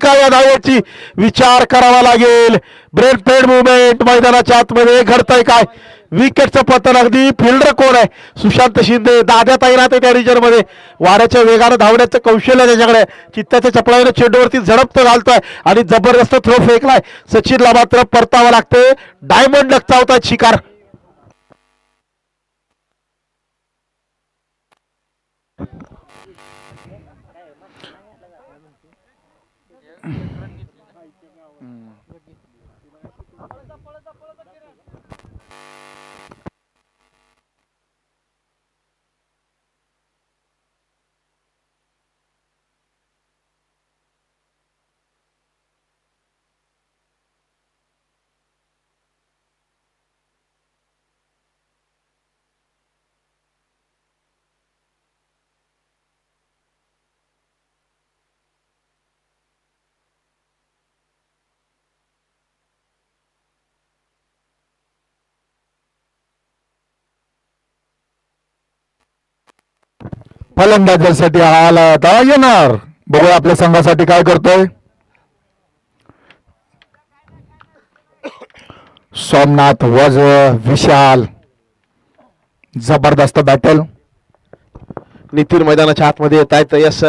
पक्का या धावेची विचार करावा लागेल. ब्रेन पेड मुवमेंट मैदानाच्या आतमध्ये घडतंय काय. विकेटचं पतन. अगदी फिल्डर कोण आहे. सुशांत शिंदे. दाद्या तैनात आहे त्या रिजन मध्ये. वाऱ्याच्या वेगानं धावण्याचं कौशल्य त्याच्याकडे. चित्त्याच्या चपळाईने चेंडूवरती झडप तो घालतोय आणि जबरदस्त थ्रो फेकलाय. सचिनला मात्र परतावा लागते. डायमंड चावतायत शिकार. फलंदाजांसाठी आला आता येणार. बघूया आपल्या संघासाठी काय करतोय. सोमनाथ वज विशाल. जबरदस्त बॅटल. नितीन मैदानाच्या आतमध्ये येत आहेत. यस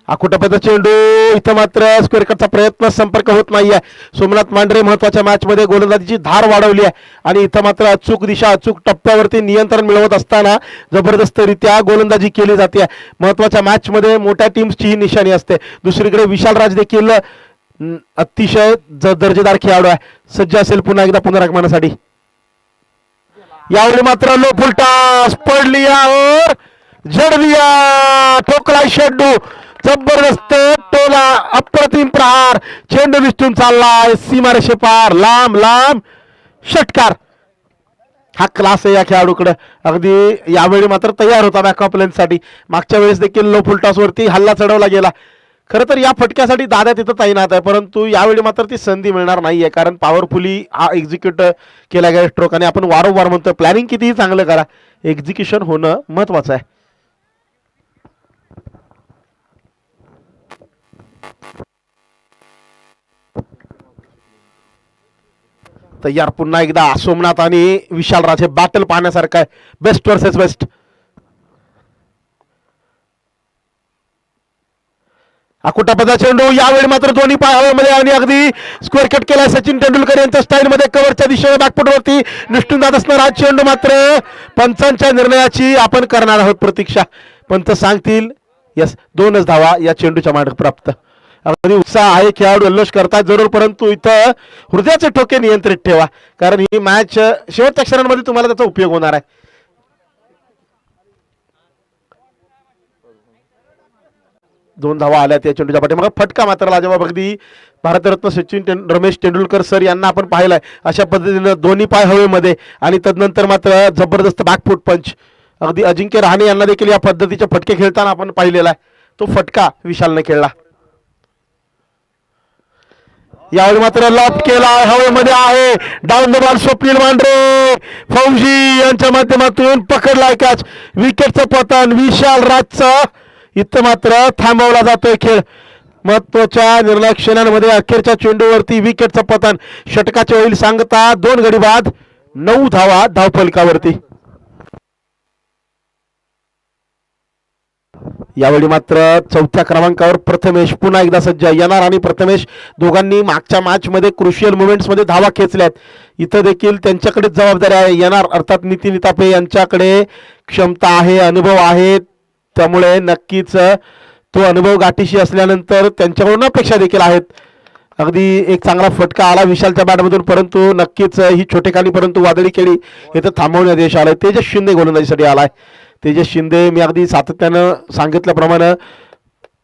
आकुटपचा चेंडू. इथं मात्र स्क्वेअर कटचा प्रयत्न. संपर्क होत नाहीये. सोमनाथ मांढरे महत्वाच्या मॅच मध्ये गोलंदाजीची धार वाढवली आहे आणि इथं मात्र अचूक दिशा अचूक टप्प्यावरती नियंत्रण मिळवत असताना जबरदस्तरित्या गोलंदाजी केली जाते. महत्वाच्या मॅच मध्ये मोठ्या टीम्सची ही निशाणी असते. दुसरीकडे विशाल राज देखील अतिशय दर्जेदार खेळाडू आहे. सज्ज असेल पुन्हा एकदा पुनरागमनासाठी. यावेळी मात्र लो फुलटास पडली यावर जड दिया. ठोकला शेंडू. जबरदस्त टोला. अप्रतिम प्रहार. चेंडू विष्टून चाललाय सीमारेषे पार. लांब लांब षटकार. हा क्लास आहे या खेळाडूकडे. अगदी यावेळी मात्र तयार होता बॅकअप लेन्ससाठी. मागच्या वेळेस देखील लो फुलटॉस वरती हल्ला चढवला गेला. खरं तर या फटक्यासाठी दादा तिथं तैनात आहे, परंतु यावेळी मात्र ती संधी मिळणार नाहीये, कारण पॉवरफुली हा एक्झिक्यूट केला गेला स्ट्रोक. आणि आपण वारंवार म्हणतो प्लॅनिंग कितीही चांगलं करा, एक्झिक्युशन होणं महत्वाचं आहे. तयार पुन्हा एकदा सोमनाथ आणि विशाल राजे. बॅटल पाहण्यासारखं आहे. Best versus best. अकुटापदा चेंडू. यावेळी मात्र दोन्ही पाय हवेमध्ये आणि अगदी स्क्वेअर कट केलाय सचिन तेंडुलकर यांच्या स्टाईल मध्ये. कव्हरच्या दिशेने बॅकफुट वरती निष्ठून जात असणार हा चेंडू. मात्र पंचांच्या निर्णयाची आपण करणार आहोत प्रतीक्षा. पंत सांगतील यस 2च धावा या चेंडूच्या मागे प्राप्त. अगदी उत्साह आहे, खेळाडू जल्लोष करतात जरूर, परंतु इथं हृदयाचे ठोके नियंत्रित ठेवा, कारण ही मॅच शेवटच्या क्षणांमध्ये तुम्हाला त्याचा उपयोग होणार आहे. दोन धावा आल्या त्या चेंडूच्या पाठीमागे. फटका मात्र लाजवाब. अगदी भारतरत्न सचिन रमेश तेंडुलकर सर यांना आपण पाहिलंय अशा पद्धतीने दोन्ही पाय हवेमध्ये आणि तदनंतर मात्र जबरदस्त बॅकफुट पंच. अगदी अजिंक्य रहाणे यांना देखील या पद्धतीचे फटके खेळताना आपण पाहिलेला आहे. तो फटका विशालने खेळला. यावेळी मात्र लॉफ्ट केला हवेमध्ये आहे. Down the ball Swapnil Mandhare फौजी यांच्या माध्यमातून पकडलाय कॅच. विकेटचं पतन विशाल राजचं. इथं मात्र थांबवला जातोय खेळ. महत्वाच्या निर्णायक क्षणांमध्ये अखेरच्या चेंडूवरती विकेटचं पतन. षटकाचे होईल सांगता 2 गडी बाद 9 धावा धावफलकावरती. यावेळी मात्र 4थ्या क्रमांकावर प्रथमेश पुन्हा एकदा सज्ज. येणार आणि प्रथमेश दोघांनी मागच्या मॅच मध्ये क्रुशियल मुवमेंट्स मध्ये धावा खेचल्यात. इथं देखील त्यांच्याकडे जबाबदारी आहे. येणार अर्थात नितीन इतापे यांच्याकडे क्षमता आहे, अनुभव आहे, त्यामुळे नक्कीच तो अनुभव गाठीशी असल्यानंतर त्यांच्याकडून अपेक्षा देखील आहेत. अगदी एक चांगला फटका आला विशालच्या बॅटमधून, परंतु नक्कीच ही छोटेखानी परंतु वादळी खेळी इथं थांबवण्यात यश आलंय. तेजस शिंदे गोलंदाजीसाठी आलाय. तेजस शिंदे मी अगदी सातत्यानं सांगितल्याप्रमाणे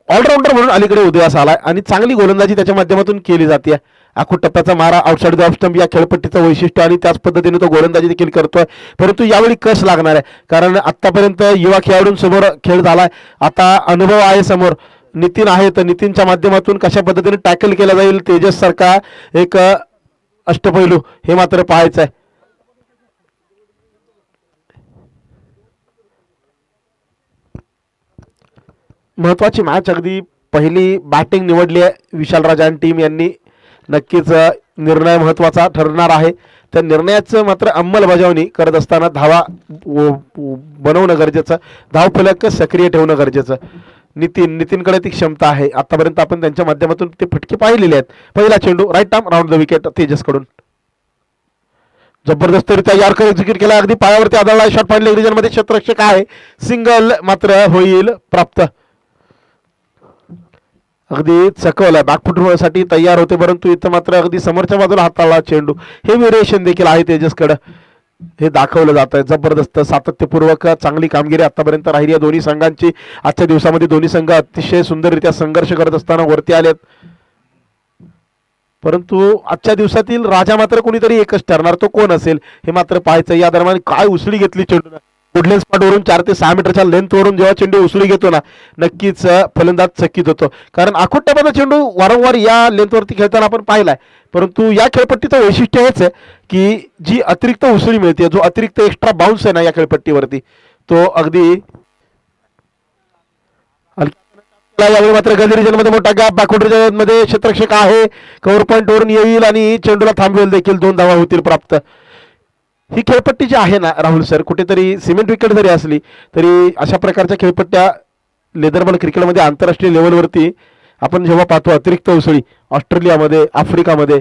ऑलराऊंडर म्हणून अलीकडे उदयास आलाय आणि चांगली गोलंदाजी त्याच्या माध्यमातून केली जाते. आखूड टप्प्याचा मारा आउटसाइड द ऑफ स्टंप या खेळपट्टीचं वैशिष्ट्य आणि त्याच पद्धतीने तो गोलंदाजी देखील करतोय. परंतु यावेळी कस लागणार आहे, कारण आतापर्यंत युवा खेळाडूंसमोर खेळ झालाय, आता अनुभव आहे समोर. नितीन आहे तर नितीनच्या माध्यमातून कशा पद्धतीने टॅकल केला जाईल तेजस सारखा एक अष्टपैलू, हे मात्र पाहायचं आहे. महत्वाची मॅच अगदी पहिली बॅटिंग निवडली आहे विशालराजान टीम यांनी. नक्कीच निर्णय महत्वाचा ठरणार आहे. त्या निर्णयाचं मात्र अंमलबजावणी करत असताना धावा बनवणं गरजेचं, धावफलक सक्रिय ठेवणं गरजेचं. नितीनकडे ती क्षमता आहे. आतापर्यंत आपण त्यांच्या माध्यमातून ते फटके पाहिलेले आहेत. पहिला चेंडू right arm round the wicket तेजसकडून जबरदस्तरित्या यॉर्कर एक्झिक्यूट केला. अगदी पायावरती आदळला शॉट पाडले रिजन मध्ये, क्षेत्ररक्षक आहे. सिंगल मात्र होईल प्राप्त. अगदी चकवलाय बॅकफुट साठी तयार होते, परंतु इथं मात्र अगदी समोरच्या बाजूला हाताळला चेंडू. हे व्हेरिएशन देखील आहे तेजसकडं, हे दाखवलं जात आहे. जबरदस्त सातत्यपूर्वक चांगली कामगिरी आतापर्यंत राहिली आहे दोन्ही संघांची. आजच्या दिवसामध्ये दोन्ही संघ अतिशय सुंदररित्या संघर्ष करत असताना वरती आलेत, परंतु आजच्या दिवसातील राजा मात्र कोणीतरी एकच ठरणार. तो कोण असेल हे मात्र पाहायचं. या दरम्यान काय उसळी घेतली चेंडू वुडलँड स्पॉटवरून 4 ते 6 मीटरच्या लेंथवरून जेव्हा चेंडू उसळी घेतो ना, नक्कीच फलंदाज चकित होतो. कारण आखोट्यापासून चेंडू वारंवार या लेंथवरती खेळताना आपण पाहिलाय, परंतु या खेळपट्टीचं वैशिष्ट्य हेच आहे की जी अतिरिक्त उसळी मिळते, जो अतिरिक्त एक्स्ट्रा बाउन्स आहे ना या खेळपट्टीवरती, तो अगदी यावेळी मात्र गली रिजन मध्ये मोठा गॅप, बॅकवर्ड रिजन मध्ये क्षेत्ररक्षक आहे. कव्हर पॉईंट वरून येईल आणि चेंडूला थांबवेल देखील. 2 धावा होतील प्राप्त. ही खेळपट्टी जी आहे ना राहुल सर, कुठेतरी सिमेंट विकेट जरी असली तरी अशा प्रकारच्या खेळपट्ट्या लेदरबॉल क्रिकेटमध्ये आंतरराष्ट्रीय लेवलवरती आपण जेव्हा पाहतो अतिरिक्त उसळी ऑस्ट्रेलियामध्ये, आफ्रिकामध्ये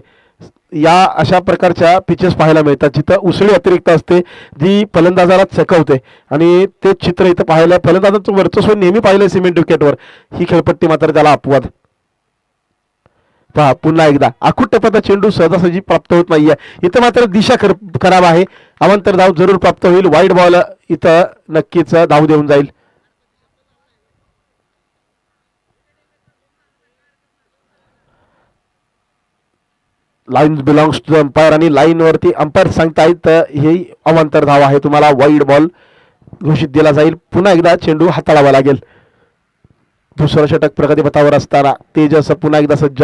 या अशा प्रकारच्या पिचेस पाहायला मिळतात जिथं उसळी अतिरिक्त असते जी फलंदाजाला चकवते. आणि ते चित्र इथं पाहायला फलंदाजाचं वर्चस्व नेहमी पाहिलं सिमेंट विकेटवर. ही खेळपट्टी मात्र त्याला अपवाद. पहा पुन्हा एकदा आखूट टप्प्याचा चेंडू सहजासहजी प्राप्त होत नाहीये. इथं मात्र दिशा खराब आहे. अवांतर धाव जरूर प्राप्त होईल. वाईड बॉल इथं नक्कीच धाव देऊन जाईल. लाईन बिलॉंग्स टू अंपायर आणि लाईन वरती अंपायर सांगतायत हे अवांतर धाव आहे, तुम्हाला वाईड बॉल घोषित दिला जाईल. पुन्हा एकदा चेंडू हाताळावा लागेल. दुसरं षटक प्रगतीपथावर असताना तेजस पुन्हा एकदा सज्ज.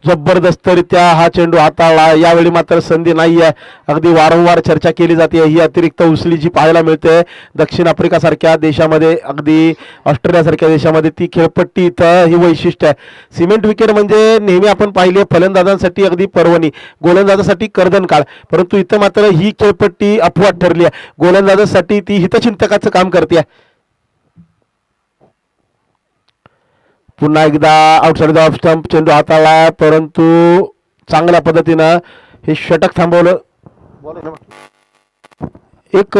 जबरदस्तरित्या हा चेंडू हाताळला. यावेळी मात्र संधी नाहीये. अगदी वारंवार चर्चा केली जाते ही अतिरिक्त उसळी जी पाहायला मिळते दक्षिण आफ्रिका सारख्या देशामध्ये, अगदी ऑस्ट्रेलिया सारख्या देशामध्ये, ती खेळपट्टी इथं ही वैशिष्ट्य आहे. सिमेंट विकेट म्हणजे नेहमी आपण पाहिले फलंदाजांसाठी अगदी पर्वणी, गोलंदाजासाठी कर्दन काळ, परंतु इथं मात्र ही खेळपट्टी अपवाद ठरली आहे. गोलंदाजासाठी ती हितचिंतकाचं काम करते. पुन्हा एकदा आउटसाइड द ऑफ स्टंप चेंडू हाताळला, परंतु चांगल्या पद्धतीनं हे षटक थांबवलं. एक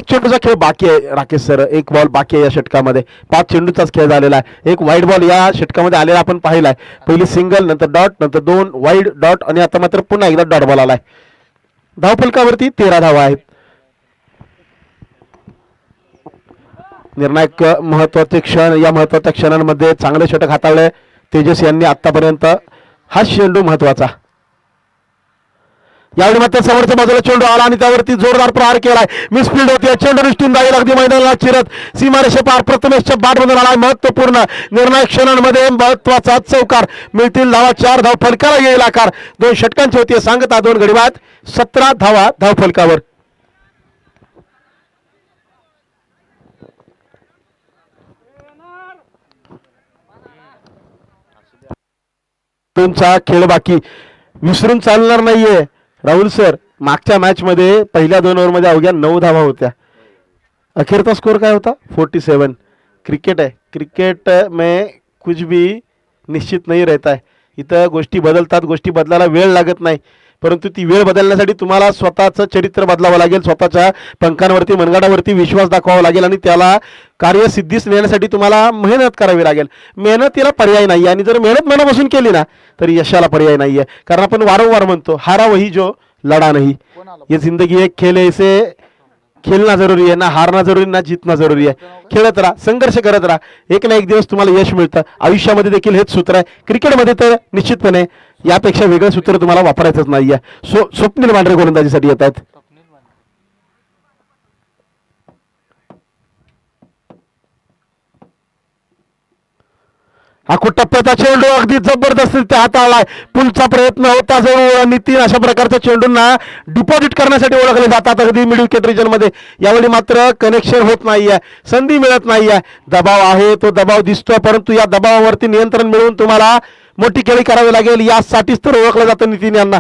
चेंडूचा खेळ बाकी आहे राकेश सर, एक बॉल बाकी आहे या षटकामध्ये. 5 चेंडूचाच खेळ झालेला आहे. एक वाईड बॉल या षटकामध्ये आलेला आपण पाहिलाय. पहिली सिंगल, नंतर डॉट, नंतर 2 वाईड डॉट आणि आता मात्र पुन्हा एकदा डॉट बॉल आलाय. धावफलकावरती 13 धावा आहेत. निर्णायक महत्वाचे क्षण, या महत्वाच्या क्षणांमध्ये चांगले षटक हाताळले तेजस यांनी आतापर्यंत. हा चेंडू महत्वाचा. यावेळी मात्र समोरच्या बाजूला चेंडू आला आणि त्यावरती जोरदार प्रहार केलाय. मिसफिल्ड होती. चेंडू निष्ठून जाईल अगदी मैदानाला चिरत सीमारेषे पार प्रथमेशच्या बॅट मधून आलाय. महत्वपूर्ण निर्णायक क्षणांमध्ये महत्वाचा चौकार. मिळतील धावा 4 धाव फलकाला येईल आकार. 2 षटकांची होती सांगता 2 गडी बाद. 17 धावा धाव फलकावर. खेळ बाकी विसरून चालणार नाहीये राहुल सर. मागच्या मॅच मध्ये पहिल्या 2 ओव्हरमध्ये अवघ्या 9 धावा होत्या. अखेरचा स्कोर काय होता? 47. क्रिकेट आहे, क्रिकेट में कुछ भी निश्चित नाही रहता है. इथं गोष्टी बदलतात, गोष्टी बदलायला वेळ लागत नाही, परंतु ती वेळ बदलण्यासाठी तुम्हाला स्वतःचं चरित्र बदलावं लागेल. स्वतःच्या पंखांवरती, मनगडावरती विश्वास दाखवावा लागेल आणि त्याला कार्यसिद्धीस नेण्यासाठी तुम्हाला मेहनत करावी लागेल. मेहनतीला पर्याय नाही आणि जर मेहनत मनापासून केली ना तर यशाला पर्याय नाही आहे. कारण आपण वारंवार म्हणतो हारा वही जो लढा नहीं. ये जिंदगी एक खेल है, इसे खेलना जरूरी है, ना हारना जरूरी, ना जीतना जरूरी आहे. खेळत राहा, संघर्ष करत राहा, एक ना एक दिवस तुम्हाला यश मिळतं. आयुष्यामध्ये देखील हेच सूत्र आहे. क्रिकेटमध्ये तर निश्चितपणे यापेक्षा वेगळं सूत्र तुम्हाला वापरायचंच नाहीये. स्वप्नील मांढरे गोलंदाजीसाठी येत आहेत. आखूड टप्प्याचा चेंडू अगदी जबरदस्त त्या हाताळलाय. पुलचा प्रयत्न होता जरूर. नितीन अशा प्रकारच्या चेंडूंना डिपॉझिट करण्यासाठी ओळखले जातात अगदी मिड विकेट रिजन मध्ये. यावेळी मात्र कनेक्शन होत नाहीये, संधी मिळत नाहीये. दबाव आहे, तो दबाव दिसतोय, परंतु या दबावावरती नियंत्रण मिळवून तुम्हाला मोठी खेळी करावी लागेल. यासाठीच तर ओळखलं जातं नितीन यांना.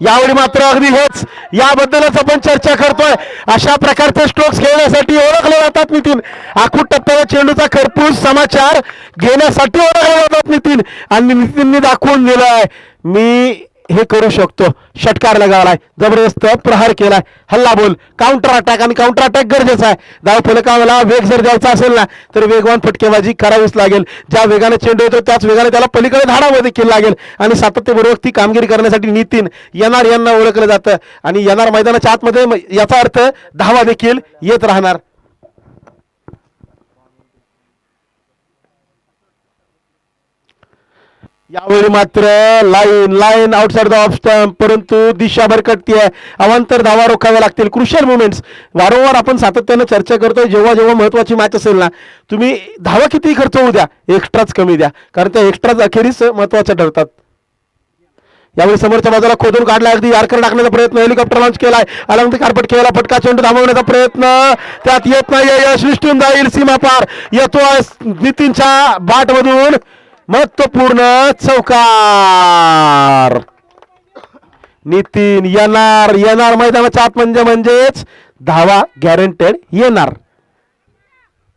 यावेळी मात्र अगदी हेच, याबद्दलच आपण चर्चा करतोय. अशा प्रकारचे स्ट्रोक्स खेळण्यासाठी ओळखले जातात नितीन. आखूड टप्प्यावर चेंडूचा खरपूस समाचार घेण्यासाठी ओळखले जातात नितीन. आणि नितीनने दाखवून दिलंय मी हे करू शकतो. षटकार लगावलाय, जबरदस्त प्रहार केलाय. हल्ला बोल, काउंटर अटॅक, आणि काउंटर अटॅक गरजेचा आहे. धाव फलकाला वेग जर द्यायचा असेल ना तर वेगवान फटकेबाजी करावीच लागेल. ज्या वेगाने चेंडू येतो त्याच वेगाने त्याला पलीकडे धाडावं देखील लागेल. आणि सातत्यपूर्वक ती कामगिरी करण्यासाठी नितीन येणार यांना ओळखलं जातं. आणि येणार मैदानाच्या आतमध्ये याचा अर्थ धावा देखील येत राहणार. यावेळी मात्र line outside the off stump, परंतु दिशा भरकटतीये. अवांतर धावा रोखाव्या लागतील. क्रुशियल मुवमेंट्स वारंवार आपण सातत्याने चर्चा करतोय. जेव्हा जेव्हा महत्वाची मॅच असेल ना, तुम्ही धावा किती खर्च होऊ द्या, एक्स्ट्राच कमी द्या, कारण त्या एक्स्ट्राच अखेरीस महत्वाच्या ठरतात. यावेळी समोरच्या बाजूला खोदून काढला, अगदी यार्कर टाकण्याचा प्रयत्न, हेलिकॉप्टर लॉन्च केलाय, अलंग कार्पेट खेळला, फटका चेंडू थांबवण्याचा प्रयत्न, त्यात येत नाहीये यश, निष्ठून जाईल सीमा पार. येतोय नितीनच्या बाट मधून महत्वपूर्ण चौकार. नितीन येणार मैदानाच्या आत म्हणजेच धावा गॅरंटेड येणार.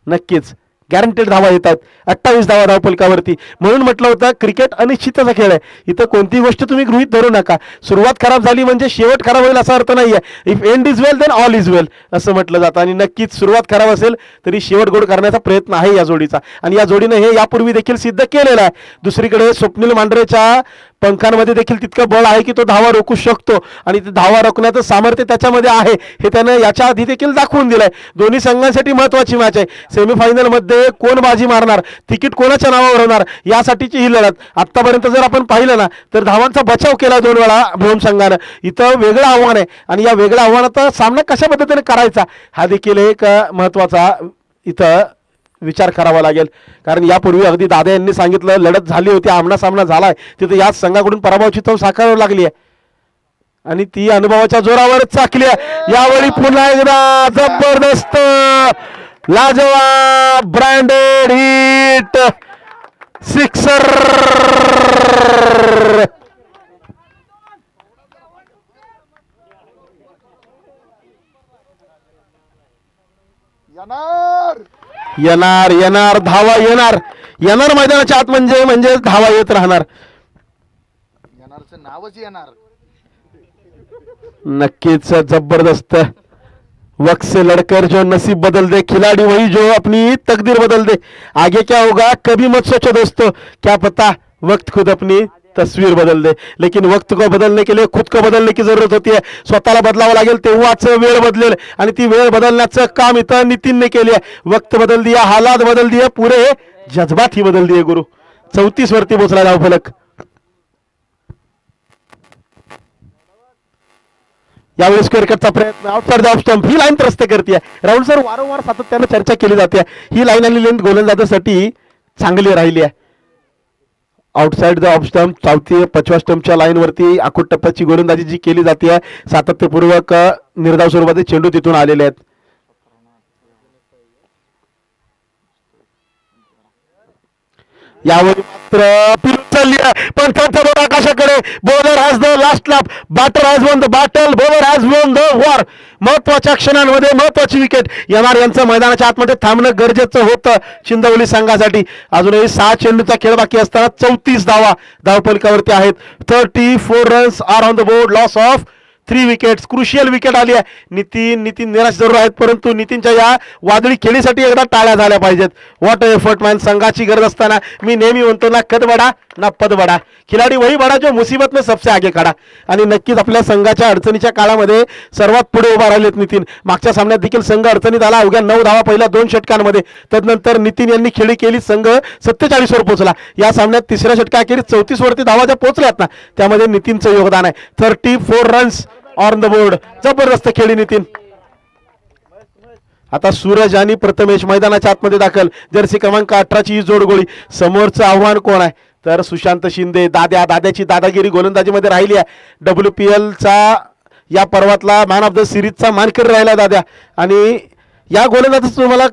नक्कीच गॅरंटेड धावा येतात. 28 धावा धावफलकावरती. म्हणून म्हटलं होतं क्रिकेट अनिश्चितचा खेळ आहे. इथं कोणतीही गोष्ट तुम्ही गृहीत धरू नका. सुरुवात खराब झाली म्हणजे शेवट खराब होईल असा अर्थ नाहीये. If end is well then all is well असं म्हटलं जातं. आणि नक्कीच सुरुवात खराब असेल तरी शेवट गोड करण्याचा प्रयत्न आहे या जोडीचा. आणि या जोडीने हे यापूर्वी देखील सिद्ध केलेलं आहे. दुसरीकडे स्वप्नील मांढरेच्या पंखांमध्ये देखील तितकं बळ आहे की तो धावा रोखू शकतो. आणि ते धावा रोखण्याचं सामर्थ्य त्याच्यामध्ये आहे हे त्यानं याच्या आधी देखील दाखवून दिलंय. दोन्ही संघांसाठी महत्वाची मॅच आहे. सेमीफायनल मध्ये कोण बाजी मारणार, तिकीट कोणाच्या नावावर होणार, यासाठीची ही लढत. आतापर्यंत जर आपण पाहिलं ना तर धावांचा बचाव केला 2 वेळा भोम संघानं. इथं वेगळं आव्हान आहे. आणि या वेगळ्या आव्हानाचा सामना कशा पद्धतीने करायचा हा देखील एक महत्वाचा इथं विचार करावा लागेल. कारण यापूर्वी अगदी दादा यांनी सांगितलं लढत झाली होती, आमना सामना झालाय, तिथे याच संघाकडून पराभवाची चव साकारावी लागली आहे. आणि ती अनुभवाच्या जोरावरच चाकली आहे. यावेळी पुन्हा एकदा जबरदस्त लाजवाब ब्रँडेड हिट, सिक्सर. येणार धावा येणार मैदानाच्या आत म्हणजे धावा येत राहणार. येणारचं नावच येणार. नक्कीच जबरदस्त. वक्त से लड़कर जो नसीब बदल दे, खिलाड़ी वही जो अपनी तकदीर बदल दे. आगे क्या होगा कभी मत सोचो दोस्तों, क्या पता वक्त खुद अपनी तस्वीर बदल दे. लेकिन वक्त को बदलने के लिए खुद को बदलने की जरूरत होती है. स्वतःला बदलावं लागेल तेव्हाच वेळ बदलेल. आणि ती वेळ बदलण्याचं काम इथं नितीनने केले आहे. वक्त बदल दिया, हालात बदल दिए, पुरे जज्बात ही बदल दिए. गुरु 34 वरती पोहोचला धावफलक. यावेळी स्क्वेअर कटचा प्रयत्न, outside the off stump. He line त्रस्त करते. राहुल सर वारंवार सातत्याने चर्चा केली जाते, ही लाईन आणि लेंथ गोलंदाजासाठी चांगली राहिली आहे. आउटसाइड द ऑफ स्टंप, 4-5व्या स्टंपच्या लाईनवरती आखूड टप्प्याची गोलंदाजी जी केली जाते सातत्यपूर्वक निर्धाव स्वरूपाचे चेंडू तिथून आलेले आहेत. यावेळी मात्र चालली आहे पण त्यांचा बोल आकाशाकडे. Bowler has the last laugh, batter has won the battle, bowler has won the war. महत्वाच्या क्षणांमध्ये महत्वाची विकेट. येणार यांचं मैदानाच्या आतमध्ये थांबणं गरजेचं होतं चिंदवली संघासाठी. अजूनही 6 चेंडूचा खेळ बाकी असताना 34 धावा धावफलकावरती आहेत. 34 runs are on the board, loss of 3 wickets. Crucial wicket आली आहे. नितीन निराश जरूर आहेत, परंतु नितीनच्या या वादळी खेळीसाठी एकदा टाळ्या झाल्या पाहिजेत. What effort man. संघाची गरज असताना मी नेहमी म्हणतो ना कद बडा ना पद बडा, खिलाडी वही बडा जो मुसीबत में सबसे आगे खडा. आणि नक्कीच आपल्या संघाच्या अडचणीच्या काळामध्ये सर्वात पुढे उभा राहिलेत नितीन. मागच्या सामन्यात देखील संघ अडचणीत आला, अवघ्या 9 धावा पहिल्या 2 षटकांमध्ये. तदनंतर नितीन यांनी खेळी केली, संघ 47 वर पोहोचला. या सामन्यात 3ऱ्या षटकाखेरीस 34 वरती धावा ज्या पोहोचल्यात ना त्यामध्ये नितीनचं योगदान आहे. 34 रन्स ऑन द बोर्ड. जबरदस्त खेळी नितीन. आता सूरज आणि प्रथमेश मैदानाच्या आतमध्ये दाखल. जर्सी क्रमांक 18ची ही जोडगोळी. समोरचं आव्हान कोण आहे तर सुशांत शिंदे. दाद्याची दादागिरी गोलंदाजीमध्ये राहिली आहे. WPL चा या पर्वातला मॅन ऑफ द सिरीजचा मानकरी राहिला दाद्या. आणि या गोलंदाजीचं तुम्हाला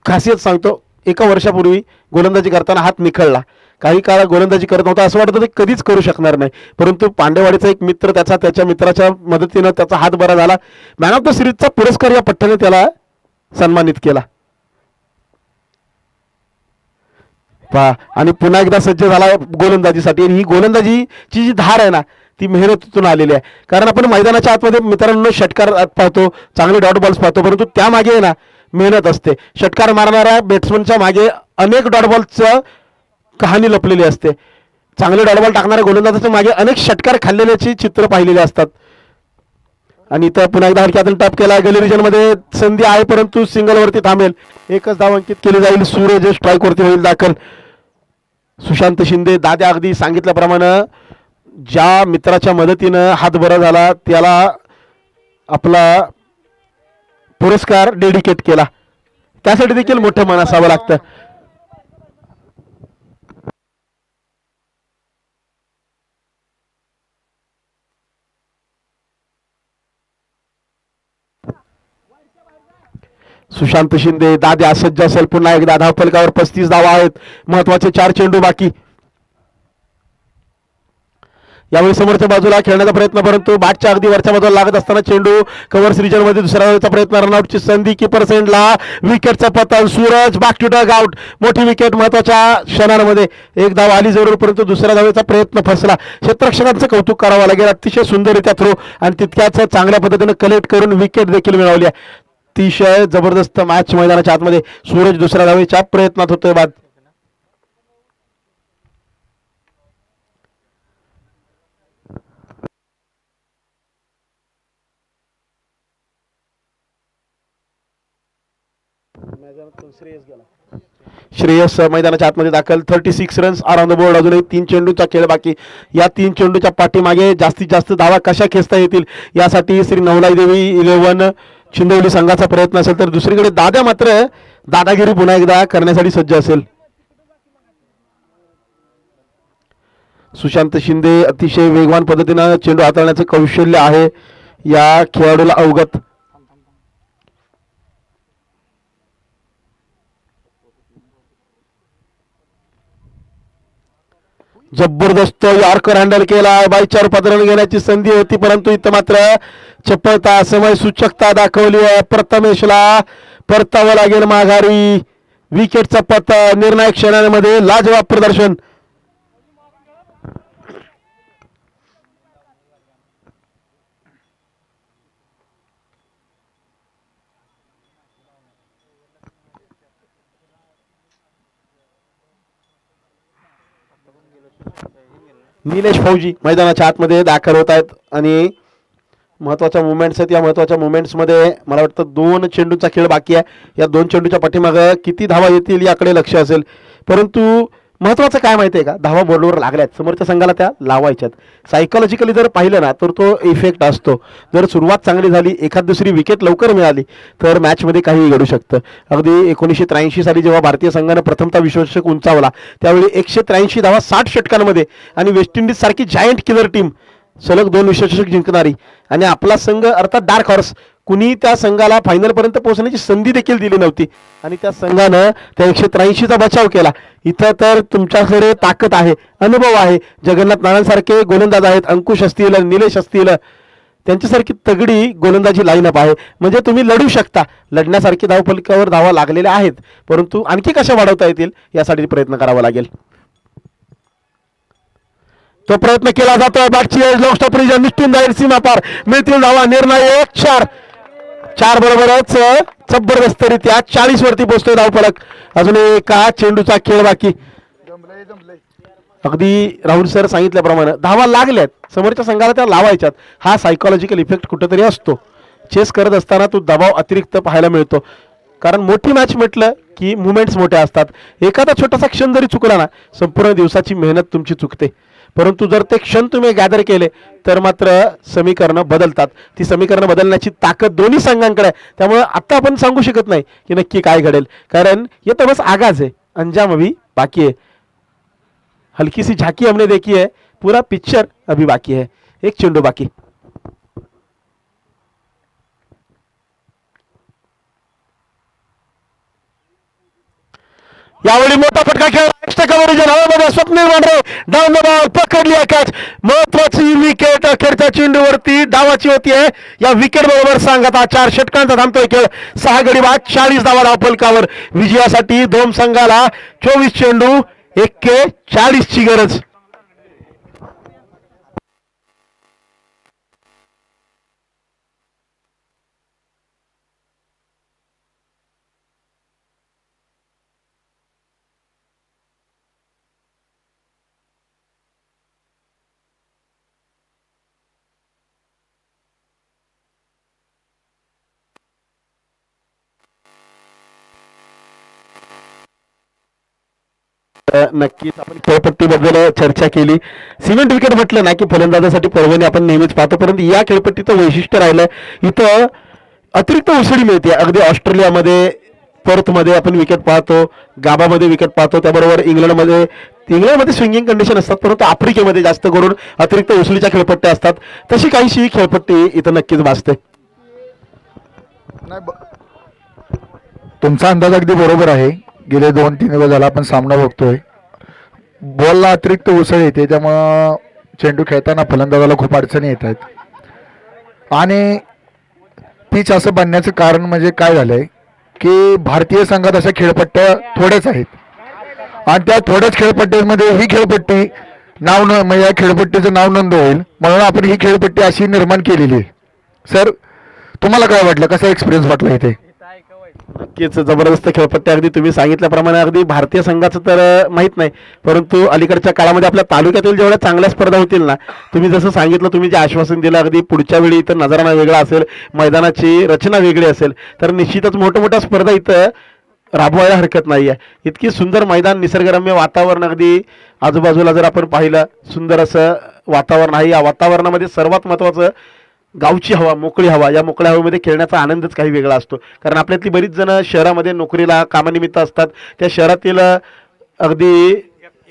खासियत सांगतो, एका वर्षापूर्वी गोलंदाजी करताना हात निखळला. काही काळ गोलंदाजी करत नव्हता, असं वाटतं ते कधीच करू शकणार नाही. परंतु पांडेवाडीचा एक मित्र त्याच्या मित्राच्या मदतीनं त्याचा हात बरा झाला. मॅन ऑफ द सिरीजचा पुरस्कार या पठ्ठ्याने त्याला सन्मानित केला. पहा, आणि पुन्हा एकदा सज्ज झाला गोलंदाजीसाठी. आणि ही गोलंदाजीची जी धार आहे ना ती मेहनतीतून आलेली आहे. कारण आपण मैदानाच्या आतमध्ये मित्रांनो षटकार पाहतो, चांगले डॉट बॉल्स पाहतो, परंतु त्यामागे आहे ना मेहनत असते. षटकार मारणाऱ्या बॅट्समनच्या मागे अनेक डॉट बॉल्सचं कहाणी लपलेली असते. चांगले डॉट बॉल टाकणाऱ्या गोलंदाजाच्या मागे अनेक षटकार खाल्लेल्याची चित्र पाहिलेली असतात. आणि इथं पुन्हा एकदा हलक्यातून टॅप केला. गली रिजनमध्ये संधी आहे, परंतु सिंगलवरती थांबेल. एकच धाव अंकित केली जाईल. सूरज स्ट्राईकवरती होईल दाखल. सुशांत शिंदे. दाद्या अगदी सांगितल्याप्रमाणे ज्या मित्राच्या मदतीनं हात बरा झाला त्याला आपला पुरस्कार डेडिकेट केला, त्यासाठी देखील मोठं मन असावं लागतं. सुशांत शिंदे. दाद्या सज्ज असेल पुन्हा एकदा. धावफलकावर 35 धावा आहेत. महत्वाचे 4 चेंडू बाकी. यावेळी समोरच्या बाजूला खेळण्याचा प्रयत्न, परंतु बॅटच्या अगदी वरच्या बाजूला लागत असताना चेंडू कव्हर्स रिजन मध्ये दुसऱ्या धावेचा प्रयत्न. रनआउटची संधी. कीपर सेंडला. विकेटचा पतन. Suraj back to dugout. मोठी विकेट महत्वाच्या क्षणांमध्ये. एक धाव आली जरूर, परंतु दुसऱ्या धावेचा प्रयत्न फसला. क्षेत्ररक्षकांचं कौतुक करावं लागेल. अतिशय सुंदररित्या थ्रो आणि तितक्याच चांगल्या पद्धतीने कलेक्ट करून विकेट देखील मिळवली आहे. अतिशय जबरदस्त मॅच मैदानाच्या आतमध्ये. सूरज दुसऱ्या धावेच्या प्रयत्नात होतोय बाद. श्रेयस मैदानाच्या आतमध्ये दाखल. 36 runs are on the board. अजूनही 3 चेंडूचा खेळ बाकी. या 3 चेंडूच्या पाठीमागे जास्तीत जास्त धावा कशा खेचता येतील यासाठी श्री नवलाई देवी 11 चिंदवली संघाचा प्रयत्न असेल, तर दुसरीकडे दाद्या मात्र दादागिरी पुन्हा एकदा करण्यासाठी सज्ज असेल. सुशांत शिंदे. अतिशय वेगवान पद्धतीनं चेंडू हाताळण्याचे कौशल्य आहे या खेळाडूला अवगत. जबरदस्त यॉर्कर हँडल केला. बाईचार पदरण घेण्याची संधी होती, परंतु इथं मात्र चपळता समय सूचकता दाखवली आहे. प्रथमेशला परतावं लागेल माघारी. विकेटचा पत. निर्णायक क्षणांमध्ये लाजवाब प्रदर्शन. निलेश फौजी मैदानाच्या आतमध्ये दाखल होत आहेत आणि महत्वाच्या मुवमेंट्स आहेत. या महत्वाच्या मुवमेंट्समध्ये मला वाटतं 2 चेंडूचा खेळ बाकी आहे. या 2 चेंडूच्या पाठीमागं किती धावा येतील याकडे लक्ष असेल. परंतु महत्वाचं काय माहिती आहे का, धावा बॉलवर लागल्यात, समोरच्या संघाला त्या लावायच्यात. सायकोलॉजिकली जर पाहिलं ना तर तो इफेक्ट असतो. जर सुरुवात चांगली झाली, एखाद दुसरी विकेट लवकर मिळाली तर मॅचमध्ये काही घडू शकतं. अगदी 1983 साली जेव्हा भारतीय संघानं प्रथमतः विश्वचषक उंचावला त्यावेळी 183 धावा 60 षटकांमध्ये, आणि वेस्ट इंडिज सारखी जायंट किलर टीम सलग 2 विश्वचषक जिंकणारी, आणि आपला संघ अर्थात डार्क हॉर्स, कुणी त्या संघाला फायनलपर्यंत पोहोचण्याची संधी देखील दिली नव्हती, आणि त्या संघानं त्या 183चा बचाव केला. इथं तर तुमच्याकडे ताकद आहे, अनुभव आहे. जगन्नाथ नारायणसारखे गोलंदाज आहेत, अंकुश असतील, निलेश असतील, त्यांच्यासारखी तगडी गोलंदाजी लाईनअप आहे. म्हणजे तुम्ही लढू शकता. लढण्यासारखी धावफलकावर धावा लागलेल्या आहेत, परंतु आणखी कशा वाढवता येतील यासाठी प्रयत्न करावा लागेल. तो प्रयत्न केला जातोय. बॅटची लॉंग स्टॉप रिजन निष्ठून जाईल सीमा पार. मिळतील धावा. निर्णायक 4 बरोबरच जबरदस्तरित्या 40 वरती पोहोचतोय धावफलक. अजून एका चेंडूचा खेळ बाकी. अगदी राहुल सर सांगितल्याप्रमाणे धावा लागल्यात, समोरच्या संघाला त्या लावायच्यात. हा सायकोलॉजिकल इफेक्ट कुठेतरी असतो. चेस करत असताना तो दबाव अतिरिक्त पाहायला मिळतो. कारण मोठी मॅच म्हटलं की मुवमेंट्स मोठ्या असतात. एखादा छोटासा क्षण जरी चुकला ना संपूर्ण दिवसाची मेहनत तुमची चुकते. परंतु जर ते क्षण तुम्ही गॅदर केले तर मात्र समीकरणं बदलतात. ती समीकरणं बदलण्याची ताकद दोन्ही संघांकडे आहे. त्यामुळे आता आपण सांगू शकत नाही की नक्की काय घडेल, कारण ये तो बस आगाज है, अंजाम अभी बाकी है. हल्की सी झांकी हमने देखी है, पूरा पिक्चर अभी बाकी है. एक चेंडू बाकी. यावेळी मोठा फटका खेळला, एक्स्ट्रा कव्हरेज हवेमध्ये Swapnil Wandre down the ball पकडली कॅच. महत्वाची विकेट अखेरच्या चेंडूवरती डावाची होती आहे. या विकेट बरोबर सांग आता 4 षटकांचा थांबतोय खेळ. 6 गडी बाद 40 धावा धावफलकावर. विजयासाठी दोन संघाला 24 चेंडू 41 ची गरज. नक्कीच आपण खेळपट्टीबद्दल चर्चा केली. सिमेंट विकेट म्हटलं ना की फलंदाजासाठी पर्वणी आपण नेहमीच पाहतो, परंतु या खेळपट्टीचं वैशिष्ट्य राहिलं इथं अतिरिक्त उसळी मिळते. अगदी ऑस्ट्रेलियामध्ये पर्थमध्ये आपण विकेट पाहतो, गाबामध्ये विकेट पाहतो, त्याबरोबर इंग्लंडमध्ये स्विंगिंग कंडिशन असतात, परंतु आफ्रिकेमध्ये जास्त करून अतिरिक्त उसळीच्या खेळपट्ट्या असतात. तशी काहीशी खेळपट्टी इथं नक्कीच भासते. नाही तुमचा अंदाज अगदी बरोबर आहे. गेले 2-3 दिवस झाला आपण सामना बघतोय, बॉलला अतिरिक्त उसळ येते, त्यामुळं चेंडू खेळताना फलंदाजाला खूप अडचणी येत आहेत. आणि पिच असं बनण्याचं कारण म्हणजे काय झालंय की भारतीय संघात अशा खेळपट्ट्या थोड्याच आहेत आणि त्या थोड्याच खेळपट्ट्यांमध्ये ही खेळपट्टी म्हणजे या खेळपट्टीचं नाव नोंद होईल म्हणून आपण ही खेळपट्टी अशी निर्माण केलेली आहे. सर तुम्हाला काय वाटलं, कसा एक्सपिरियन्स वाटला इथे? नक्कीच जबरदस्त खेळपट्टी. अगदी तुम्ही सांगितल्याप्रमाणे अगदी भारतीय संघाचं तर माहीत नाही, परंतु अलीकडच्या काळामध्ये आपल्या तालुक्यातील जेवढ्या चांगल्या स्पर्धा होतील ना, तुम्ही जसं सांगितलं, तुम्ही जे आश्वासन दिलं, अगदी पुढच्या वेळी इथं नजराणा वेगळा असेल, मैदानाची रचना वेगळी असेल, तर निश्चितच मोठ्या स्पर्धा इथं राबवायला हरकत नाही आहे. इतकी सुंदर मैदान, निसर्गरम्य वातावरण, अगदी आजूबाजूला जर आपण पाहिलं सुंदर असं वातावरण आहे. या वातावरणामध्ये सर्वात महत्त्वाचं गावची हवा, मोकळी हवा. या मोकळ्या हवेमध्ये खेळण्याचा आनंदच काही वेगळा असतो, कारण आपल्यातली बरीच जण शहरामध्ये नोकरीला कामानिमित्त असतात. त्या शहरातील अगदी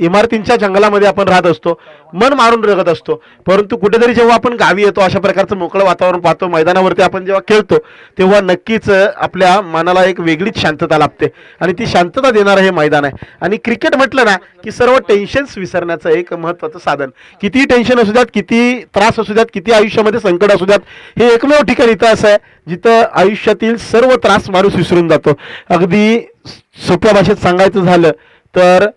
इमारतींच्या जंगलामध्ये आपण राहत असतो, मन मारून रगत असतो, परंतु कुठेतरी जेव्हा आपण गावी येतो, अशा प्रकारचं मोकळं वातावरण पाहतो, मैदानावरती आपण जेव्हा खेळतो, तेव्हा नक्कीच आपल्या मनाला एक वेगळीच शांतता लाभते आणि ती शांतता देणारं हे मैदान आहे. आणि क्रिकेट म्हटलं ना की सर्व टेन्शन्स विसरण्याचं एक महत्त्वाचं साधन. किती टेन्शन असू द्यात, किती त्रास असू द्यात, किती आयुष्यामध्ये संकट असू द्यात, हे एकमेव ठिकाण इथं असं आहे जिथं आयुष्यातील सर्व त्रास माणूस विसरून जातो. अगदी सोप्या भाषेत सांगायचं झालं तर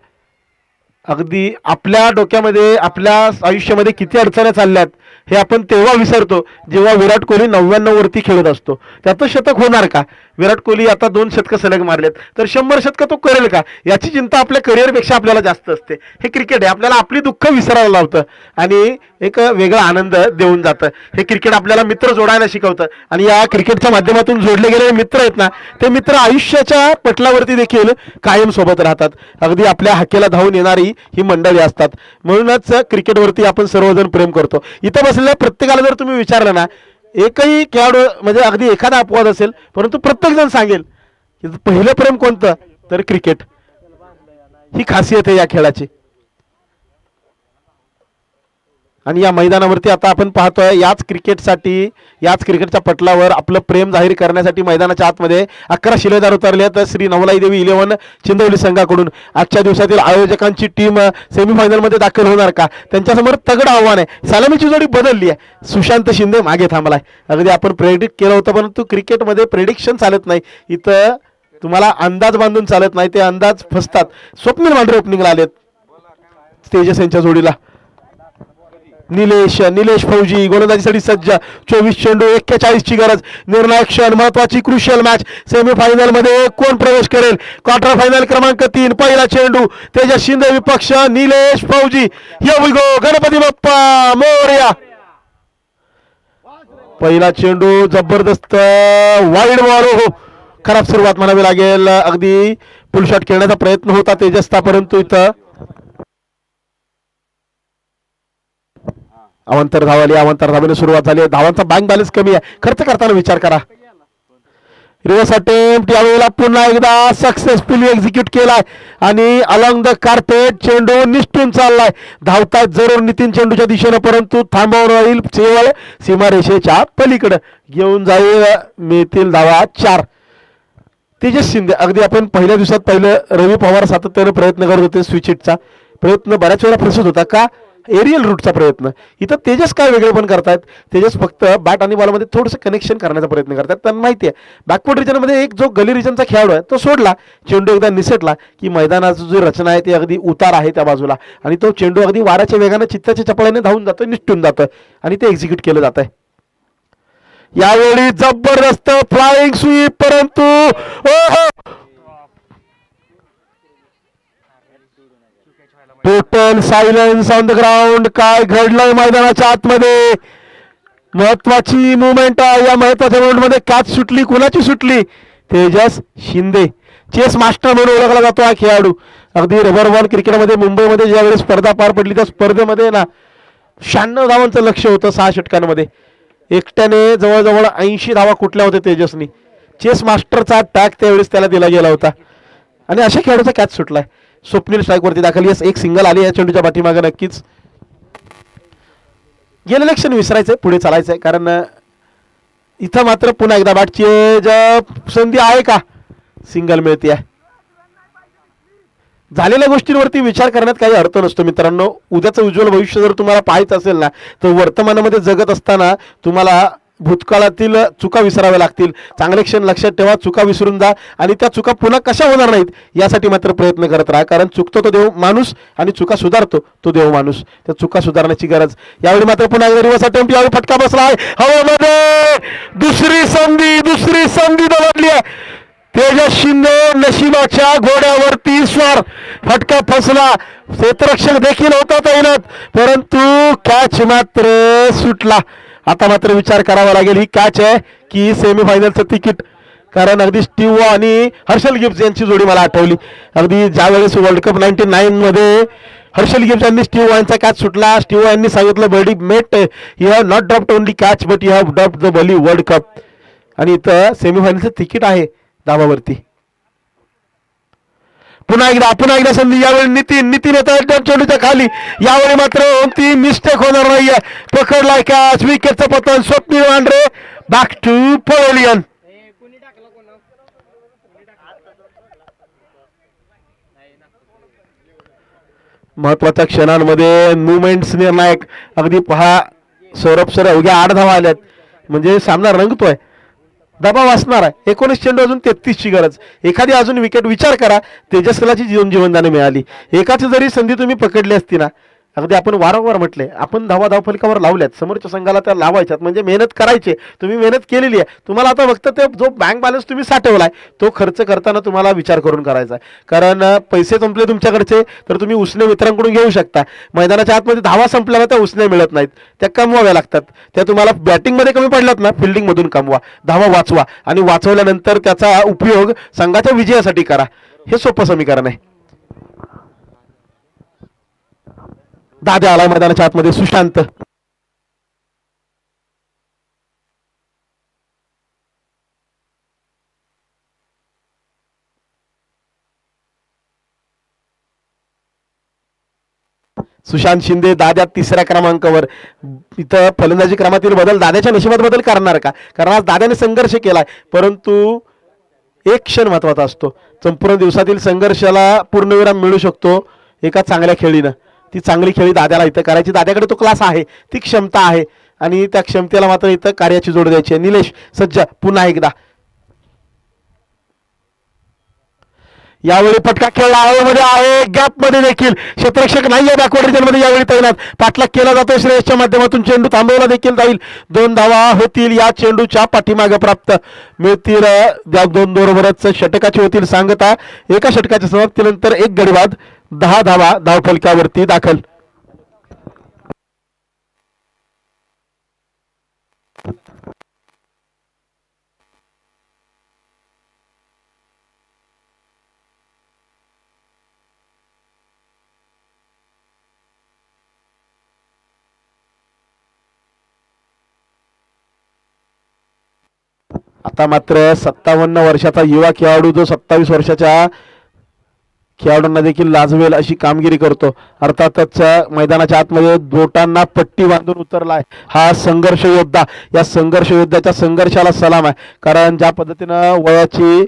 अगदी आपल्या डोक्यामध्ये, आपल्या आयुष्यामध्ये किती अडचणी चालल्यात हे आपण तेव्हा विसरतो जेव्हा विराट कोहली 99 वरती खेळत असतो. त्याचं शतक होणार का? विराट कोहली आता 2 शतकं सलग मारलेत, तर 100 शतकं तो करेल का याची चिंता आपल्या करिअरपेक्षा आपल्याला जास्त असते. हे क्रिकेट आहे, आपल्याला आपली दुःख विसरायला लावतं आणि एक वेगळा आनंद देऊन जातं. हे क्रिकेट आपल्याला मित्र जोडायला शिकवतं आणि या क्रिकेटच्या माध्यमातून जोडले गेलेले मित्र आहेत ना, ते मित्र आयुष्याच्या पटलावरती देखील कायम सोबत राहतात. अगदी आपल्या हाकेला धावून येणारी ही मंडळी असतात. म्हणूनच क्रिकेटवरती आपण सर्वजण प्रेम करतो. इथं बसलेल्या प्रत्येकाला जर तुम्ही विचारलं ना, एकही खेळाडू म्हणजे अगदी एखादा अपवाद असेल, परंतु प्रत्येक जण सांगेल की पहिलं प्रेम कोणतं, तर क्रिकेट. ही खासियत आहे या खेळाची. आणि या मैदानावरती आता आपण पाहतोय याच क्रिकेटसाठी, याच क्रिकेटच्या पटलावर आपलं प्रेम जाहीर करण्यासाठी मैदानाच्या आतमध्ये 11 शिलेदार उतरले आहेत. श्री नवलाई देवी 11 चिंदवली संघाकडून. आजच्या दिवसातील आयोजकांची टीम सेमीफायनलमध्ये दाखल होणार का? त्यांच्यासमोर तगडं आव्हान आहे. सलामीची जोडी बदलली आहे, सुशांत शिंदे मागे थांबलाय. अगदी आपण प्रेडिक्ट केलं होतं, परंतु क्रिकेटमध्ये प्रेडिक्शन चालत नाही. इथं तुम्हाला अंदाज बांधून चालत नाही, ते अंदाज फसतात. स्वप्नील वांड्रे ओपनिंगला आलेत तेजस यांच्या जोडीला. निलेश फौजी गोलंदाजीसाठी सज्ज. 24 चेंडू 41 ची गरज. निर्णायक क्षण, महत्वाची क्रुशियल मॅच. सेमीफायनल मध्ये कोण प्रवेश करेल? क्वार्टर फायनल क्रमांक 3. पहिला चेंडू तेजस शिंदे विपक्ष निलेश फौजी. Here we go, Ganpati Bappa Morya. पहिला चेंडू जबरदस्त वाईड बॉल. खराब सुरुवात म्हणावी लागेल. अगदी पुल शॉट खेळण्याचा प्रयत्न होता तेजसचा, परंतु इथं अवांतर धावाली. अवांतर धावेने सुरुवात झाली. धावांचा बँक बॅलन्स कमी आहे. खर्च करताना विचार करा. रिव्हर्स अटेम्प्ट यावेळेला पुन्हा एकदा सक्सेसफुली एक्झिक्यूट केलाय आणि अलॉंग द कार्पेट चेंडू निष्ठून चाललाय. धावतायत जरूर नितीन चेंडूच्या दिशेनं, परंतु थांबवून राहील केवळ सीमारेषेच्या पलीकडे घेऊन जाईल. मिळतील धावा 4. तेजस शिंदे, अगदी आपण पहिल्या दिवसात पहिलं रवी पवार सातत्याने प्रयत्न करत होते. स्विच हिटचा प्रयत्न बऱ्याच वेळा फसत होता का, एरियल रूटचा प्रयत्न. इथं तेजस काय वेगळे पण करतायत. तेजस फक्त बॅट आणि बॉलमध्ये थोडंसं कनेक्शन करण्याचा प्रयत्न करतात. त्यांना माहिती आहे बॅकवर्ड रिजनमध्ये एक जो गली रिजनचा खेळाडू आहे तो सोडला, चेंडू एकदा निसटला की मैदानाची जी रचना आहे ती अगदी उतार आहे त्या बाजूला, आणि तो चेंडू अगदी वाऱ्याच्या वेगाने चित्ताच्या चपळाने धावून जातो, निष्ठून जातं आणि ते एक्झिक्यूट केलं जात आहे. यावेळी जबरदस्त फ्लाइंग स्वीप, परंतु total silence on the ground. काय घडलंय मैदानाच्या आतमध्ये? महत्वाची मुवमेंट आहे. या महत्वाच्या मुवमेंट मध्ये कॅच सुटली. कुणाची सुटली? तेजस शिंदे. चेस मास्टर म्हणून ओळखला जातो हा खेळाडू. अगदी रबर बॉल क्रिकेटमध्ये मुंबईमध्ये ज्यावेळी स्पर्धा पार पडली त्या स्पर्धेमध्ये ना 96 धावांचं लक्ष होतं 6 षटकांमध्ये. एकट्याने जवळजवळ 80 धावा कुठल्या होत्या तेजसनी. चेस मास्टरचा टॅग त्यावेळेस त्याला दिला गेला होता आणि अशा खेळाडूचा कॅच सुटलाय. स्वप्नील स्ट्राईकवरती दाखल. यस, एक सिंगल आली या चेंडूच्या पाठीमागे. नक्कीच गेलेलं क्षण विसरायचंय, पुढे चालायचंय, कारण इथं मात्र पुन्हा एकदा बॅटची संधी आहे का? सिंगल मिळते. झालेल्या गोष्टींवरती विचार करण्यात काही अर्थ नसतो मित्रांनो. उद्याचं उज्ज्वल भविष्य जर तुम्हाला पाहायचं असेल ना, तर वर्तमानामध्ये जगत असताना तुम्हाला भूतकाळातील चुका विसराव्या लागतील. चांगले क्षण लक्षात ठेवा, चुका विसरून जा आणि त्या चुका पुन्हा कशा होणार नाहीत यासाठी मात्र प्रयत्न करत राहा, कारण चुकतो तो देव माणूस आणि चुका सुधारतो तो देव माणूस. त्या चुका सुधारण्याची गरज. यावेळी मात्र पुन्हा एकदा रिव्हर्स अटेम्प्ट. यावेळी फटका बसलाय हवेमध्ये. दुसरी संधी दवडली आहे. तेजस शिंदे नशिबाच्या घोड्यावरती स्वार. फटका फसला. क्षेत्ररक्षक देखील होता तैनात, परंतु कॅच मात्र सुटला. आता मात्र विचार करावा लागेल, ही कॅच आहे की सेमीफायनलचं तिकीट? कारण अगदी स्टीव आणि हर्षल गिब्स यांची जोडी मला आठवली. अगदी ज्यावेळेस वर्ल्ड कप 99 मध्ये हर्षल गिब्स यांनी स्टीव यांचा कॅच सुटला. स्टीव यांनी सांगितलं, buddy mate you have not dropped only catch but you have dropped the bloody world cup. आणि इथं सेमीफायनलचं तिकीट आहे धावावरती. पुन्हा एकदा संधी. यावेळी नितीन येतात चेंडूच्या खाली. यावेळी मात्र ती मिस्टेक होणार नाहीये. पकडलाय कॅच. विकेटचं पतन. Swapnil Wandre back to pavilion. महत्वाच्या क्षणांमध्ये मुवमेंट्स निर्णायक. अगदी पहा, सौरभ सर अवघ्या 8 धावा आल्यात म्हणजे सामना रंगतोय. दबाव असणार आहे. 19 चेंडू अजून 33 ची गरज. एखादी अजून विकेट विचार करा. तेजस्लाची जीवनदाने मिळाली. एकाची जरी संधी तुम्ही पकडली असती ना, अगदी आपण वारंवार म्हटले, आपण धावफलकावर लावल्यात, समोरच्या संघाला त्या लावायच्यात, म्हणजे मेहनत करायची. तुम्ही मेहनत केलेली आहे. तुम्हाला आता फक्त ते जो बँक बॅलन्स तुम्ही साठवलाय तो खर्च करताना तुम्हाला विचार करून करायचा आहे. कारण पैसे संपले तुमच्याकडचे तर तुम्ही उसने मित्रांकडून घेऊ शकता. मैदानाच्या आतमध्ये धावा संपल्याला त्या उसने मिळत नाहीत, त्या कमवाव्या लागतात. त्या तुम्हाला बॅटिंगमध्ये कमी पडल्यात ना, फिल्डिंगमधून कमवा, धावा वाचवा आणि वाचवल्यानंतर त्याचा उपयोग संघाच्या विजयासाठी करा. हे सोपं समीकरण आहे. दादा आलाय मैदानाच्या आतमध्ये. सुशांत शिंदे दाद्या 3ऱ्या क्रमांकावर. इथं फलंदाजी क्रमातील बदल दाद्याच्या नशिबात बदल करणार का? कारण आज दाद्याने संघर्ष केलाय, परंतु एक क्षण महत्वाचा असतो. संपूर्ण दिवसातील संघर्षाला पूर्णविराम मिळू शकतो एका चांगल्या खेळीनं. ती चांगली खेळी दाद्याला इथं करायची. दाद्याकडे तो क्लास आहे, ती क्षमता आहे आणि त्या क्षमतेला मात्र इथं कार्याची जोड द्यायची आहे. निलेश सज्जा पुन्हा एकदा. यावेळी फटका खेळला हवेमध्ये आहे, गॅप मध्ये देखील. क्षेत्ररक्षक नाहीये बॅकवर्ड रिजन मध्ये यावेळी तैनात. पाठलाग केला जातो श्रेयसच्या माध्यमातून. चेंडू थांबवला देखील जाईल. 2 धावा होतील या चेंडूच्या पाठीमागे प्राप्त मिळतील. 2 बरोबरच षटकाची होतील सांगता. एका षटकाच्या समाप्तीनंतर 1 गडी बाद. 10 धावा धावफलकावरती दाखल. आता मात्र 57 वर्षाचा युवा खेळाडू जो 27 वर्षाच्या खेळाडूंना देखील लाजवेल अशी कामगिरी करतो. अर्थातच मैदानाच्या आतमध्ये बोटांना पट्टी बांधून उतरलाय हा संघर्ष योद्धा. या संघर्ष योद्ध्याच्या संघर्षाला सलाम आहे. कारण ज्या पद्धतीनं वयाची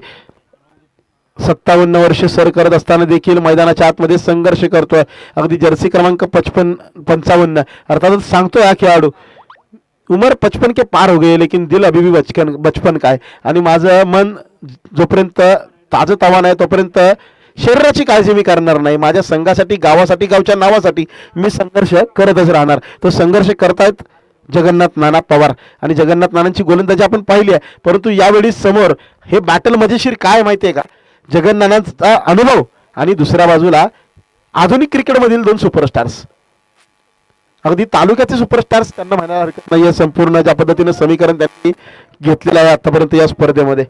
57 वर्ष सर करत असताना देखील मैदानाच्या आतमध्ये संघर्ष करतोय. अगदी जर्सी क्रमांक 55 अर्थातच सांगतोय हा खेळाडू, उमर 55 के पार हो गए लेकिन दिल अभी भी बचपन का है. आणि माझं मन जोपर्यंत ताजं तवानं आहे तोपर्यंत शरीराची काळजी मी करणार नाही. माझ्या संघासाठी, गावासाठी, गावच्या नावासाठी मी संघर्ष करतच राहणार. तो संघर्ष करतायत जगन्नाथ नाना पवार. आणि जगन्नाथ नानांची गोलंदाजी आपण पाहिली आहे, परंतु यावेळी समोर हे बॅटल मजेशीर काय माहिती आहे का, जगन्नाथांचा अनुभव आणि दुसऱ्या बाजूला आधुनिक क्रिकेटमधील 2 सुपरस्टार्स, अगदी तालुक्याचे सुपरस्टार्स त्यांना म्हणायला हरकत नाही. संपूर्ण ज्या पद्धतीनं समीकरण त्यांनी घेतलेलं आहे आतापर्यंत या स्पर्धेमध्ये.